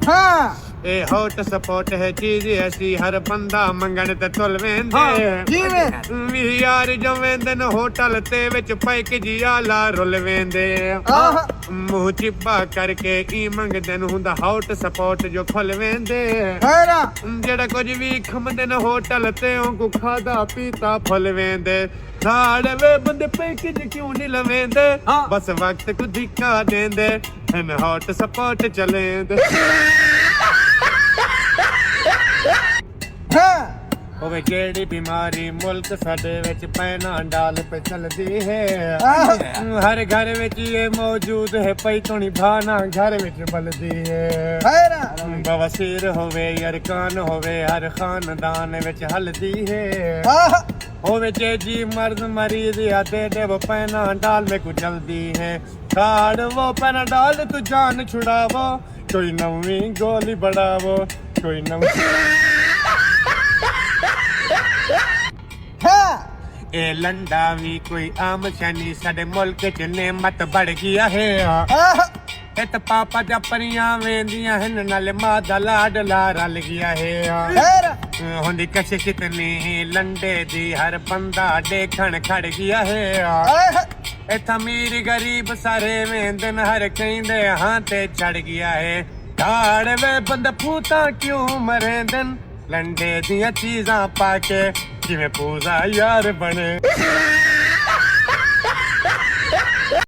हाँ ए hot support है चीज ऐसी हर बंदा मंगण ते तुल वेंदे हाँ जिवें ਵੀ ਯਾਰ ਜੋ ਵੇਂਦੇ ਨੇ ਹੋਟਲ ਤੇ ਵਿੱਚ ਪੈਕੇਜ ਆਲਾ ਰੁੱਲ ਵੇਂਦੇ ਆਹ ਮੂੰਹ ਚਿੱਬਾ ਕਰਕੇ ਹੀ ਮੰਗਦੇ ਨੂੰ ਹੁੰਦਾ ਹੌਟ ਸਪੋਰਟ ਜੋ ਖੁੱਲ ਵੇਂਦੇ ਹੈਰਾ ਜਿਹੜਾ ਕੁਝ ਵੀ ਖਮਦੇ ਨੇ ਹੋਟਲ ਤੇ ਉਹ ਕੋ ਖਾਦਾ ਪੀਤਾ ਫੁੱਲ ਵੇਂਦੇ ਸਾੜੇ ਵੇ ਬੰਦੇ ਪੈਕੇਜ ਕਿਉਂ ਨਹੀਂ ਲਵੇਂਦੇ ਬਸ ਵਕਤ ਕੋ ਧਿਕਾ ਦੇਂਦੇ ਹਨ ਹੌਟ ਸਪੋਰਟ ਚਲੇਂਦੇ ਹਾਂ ਹੋਵੇ ਜਿਹੜੀ ਬਿਮਾਰੀ ਮੁਲਕ ਸਾਡੇ ਵਿੱਚ ਪੈਣਾ ਡਾਲ ਪੇ ਚਲਦੀ ਹੈ ਹਰ ਘਰ ਵਿੱਚ ਇਹ ਮੌਜੂਦ ਹੈ ਪਈ ਤੋਣੀ ਭਾਣਾ ਘਰ ਵਿੱਚ ਬਲਦੀ ਹੈ ਹੈਰਾ ਬਵਾਸੀਰ ਹੋਵੇ ਅਰਕਾਨ ਹੋਵੇ ਹਰ ਖਾਨਦਾਨ ਵਿੱਚ ਹਲਦੀ ਹੈ ਆਹ ਹੋਵੇ ਜੀ ਮਰਦ ਮਰੀਜ਼ या दे दे वो पैना डाल में कुछ जल्दी है काड़ वो पैना डाल तू जान छुड़ावो कोई नवी गोली बढ़ावो कोई नवी ਹਾਂ ਇਹ ਲੰਡਾ ਵੀ ਕੋਈ ਆਮ ਸ਼ਨੀ ਸਾਡੇ ਮੁਲਕ ਚ ਨਿਮਤ ਬੜ ਗਿਆ ਹੈ ਆਹ ਇਹ ਤਾਂ ਪਾਪਾ ਜਾਂ ਪਰੀਆਂ ਵੇਂਦੀਆਂ ਹਨ ਨਾਲ ਮਾਂ ਦਾ ਲਾਡਲਾ ਰਲ ਗਿਆ ਹੈ ਹੈਰਾ ਹੁੰਦੀ ਕਸ਼ ਕਿਤਨੀ ਲੰਡੇ ਦੀ ਹਰ ਬੰਦਾ ਦੇਖਣ ਖੜ ਗਿਆ ਹੈ ਆਹ ਇਥਾ ਅਮੀਰ ਗਰੀਬ ਸਾਰੇ ਵੇਂਦਨ ਹਰ ਕਹਿੰਦੇ ਹਾਂ ਤੇ ਛੜ ਗਿਆ ਹੈ ਢਾੜ ਵੇ ਬੰਦ ਫੂਤਾ ਕਿਉਂ ਮਰੇਂਦਨ ਲੰਡੇ ਦੀਆਂ ਚੀਜ਼ਾਂ ਪਾ ਕੇ ਜਿਵੇਂ ਪੂਜਾ ਯਾਰ ਬਣੇ